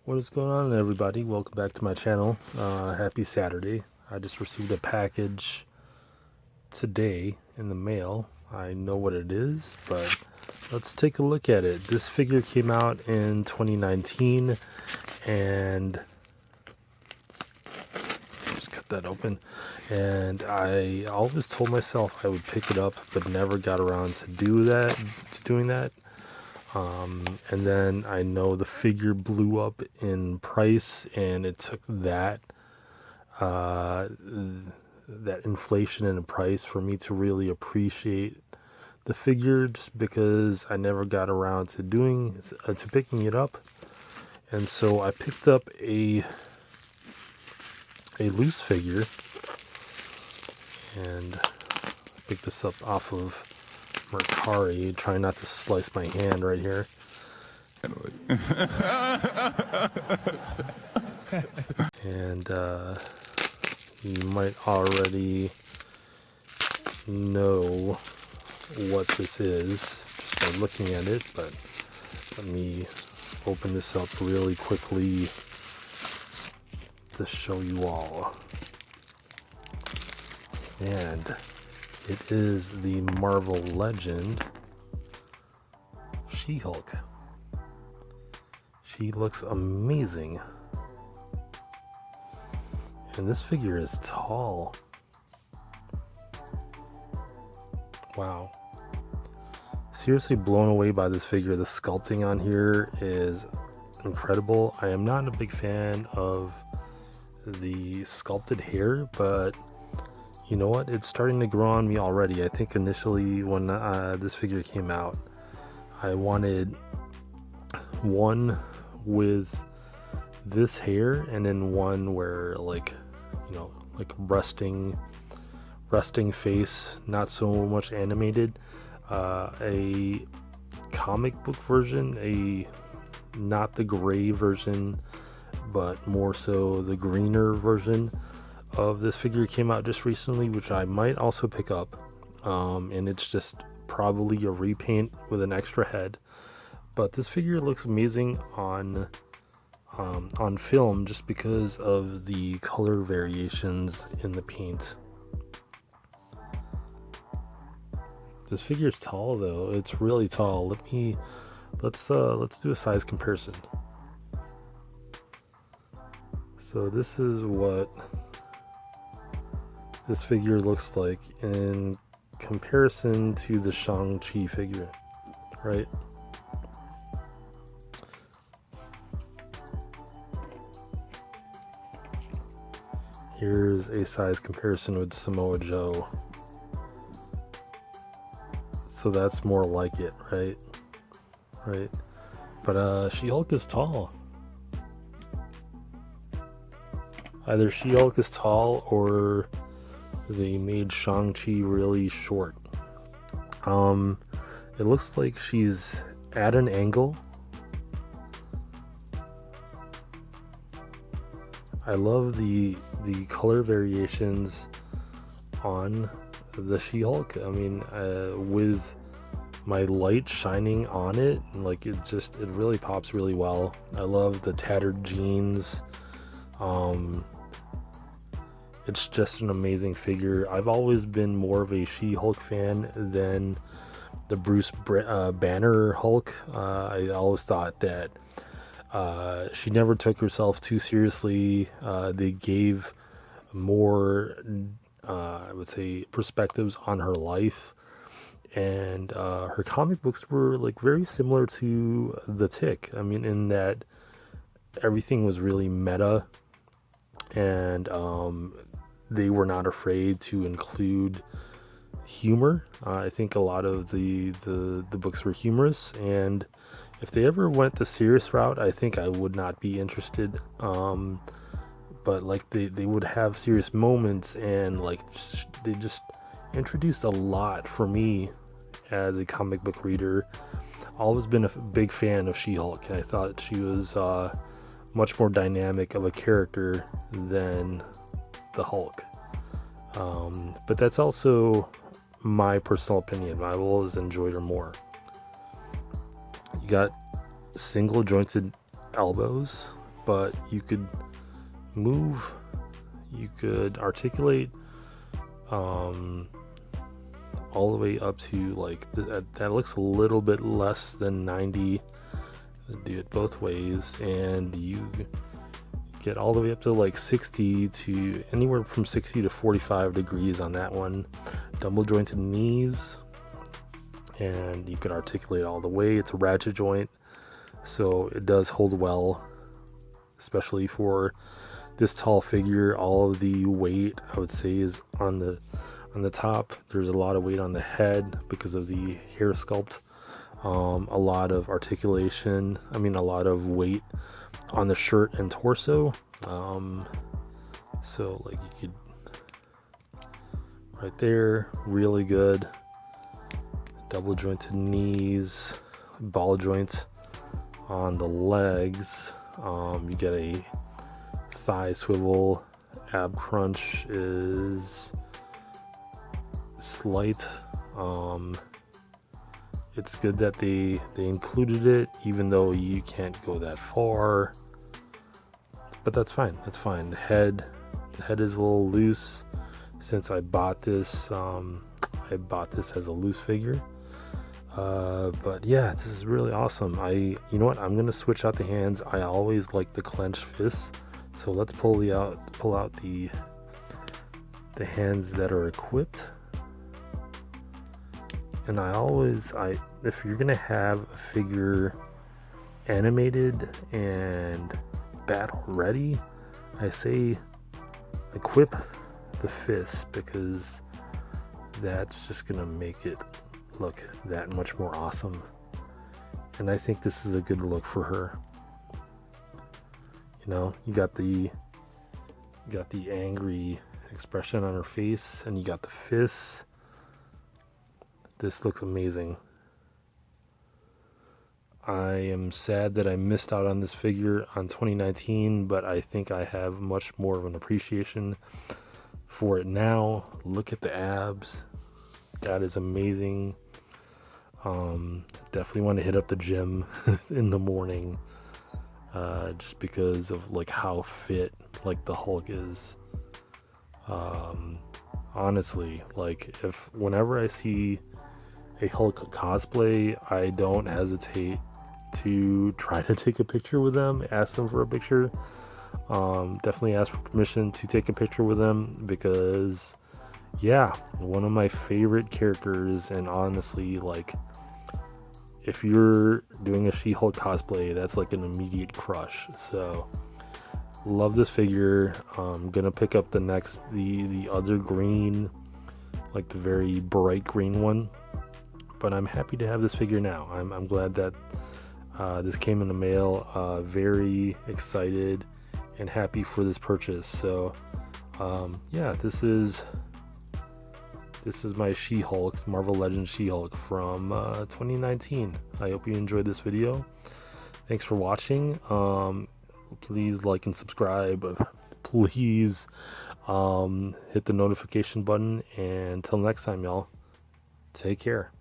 What is going on, everybody? Welcome back to my channel. Happy Saturday. I just received a package today in the mail. I know what it is, but let's take a look at it. This figure came out in 2019, and just cut that open. And I always told myself I would pick it up, but never got around to doing that. And then I know the figure blew up in price, and it took that inflation in the price for me to really appreciate the figure, just because I never got around to picking it up. And so I picked up a loose figure, and picked this up off of Mercari. Trying not to slice my hand right here. And you might already know what this is just by looking at it, but let me open this up really quickly to show you all. And it is the Marvel Legend She-Hulk. She looks amazing. And this figure is tall. Wow. Seriously blown away by this figure. The sculpting on here is incredible. I am not a big fan of the sculpted hair, but you know what? It's starting to grow on me already. I think initially when this figure came out, I wanted one with this hair, and then one where like resting face, not so much animated. A comic book version, not the gray version, but more so the greener version of this figure came out just recently, which I might also pick up. And it's just probably a repaint with an extra head. But this figure looks amazing on film, just because of the color variations in the paint. This figure is tall, though. It's really tall. Let's do a size comparison. So this is what this figure looks like in comparison to the Shang-Chi figure, right? Here's a size comparison with Samoa Joe. So that's more like it, right? Right. But She-Hulk is tall. Either She-Hulk is tall, or they made Shang-Chi really short. It looks like she's at an angle. I love the color variations on the She-Hulk. I mean, with my light shining on it, like it really pops really well. I love the tattered jeans. It's just an amazing figure. I've always been more of a She-Hulk fan than the Bruce Banner Hulk. I always thought that she never took herself too seriously. They gave more, I would say, perspectives on her life, and her comic books were like very similar to The Tick. I mean, in that everything was really meta, and they were not afraid to include humor. I think a lot of the books were humorous, and if they ever went the serious route, I think I would not be interested. But like they would have serious moments, and like they just introduced a lot for me as a comic book reader. Always been a big fan of She-Hulk. I thought she was much more dynamic of a character than the Hulk. But that's also my personal opinion. I've always enjoyed her more. You got single jointed elbows, but you could move, you could articulate all the way up to like that looks a little bit less than 90. Do it both ways, and you get all the way up to like 60 to anywhere from 60 to 45 degrees on that one. Double jointed knees, and you can articulate all the way. It's a ratchet joint, so it does hold well, especially for this tall figure. All of the weight, I would say, is on the top. There's a lot of weight on the head because of the hair sculpt. A lot of articulation, a lot of weight on the shirt and torso. So like you could, right there, really good. Double jointed knees, ball joints on the legs. You get a thigh swivel. Ab crunch is slight. It's good that they included it, even though you can't go that far, but that's fine. The head is a little loose. Since I bought this, as a loose figure, but yeah, this is really awesome. You know what, I'm gonna switch out the hands. I always like the clenched fists, so let's pull out the hands that are equipped. And if you're gonna have a figure animated and battle ready, I say equip the fist, because that's just gonna make it look that much more awesome. And I think this is a good look for her. You know, you got the angry expression on her face, and you got the fists. This looks amazing. I am sad that I missed out on this figure on 2019, but I think I have much more of an appreciation for it now. Look at the abs. That is amazing. Definitely want to hit up the gym in the morning, just because of like how fit like the Hulk is. Honestly, like whenever I see a Hulk cosplay, I don't hesitate to try to take a picture with them, ask them for a picture. Definitely ask for permission to take a picture with them, because yeah, one of my favorite characters. And honestly, like if you're doing a She-Hulk cosplay, that's like an immediate crush. So love this figure. I'm gonna pick up the other green, like the very bright green one, but I'm happy to have this figure now. I'm glad that this came in the mail. Very excited and happy for this purchase. So yeah, this is my She-Hulk, Marvel Legends She-Hulk from 2019. I hope you enjoyed this video. Thanks for watching. Please like and subscribe. Please hit the notification button. And until next time, y'all, take care.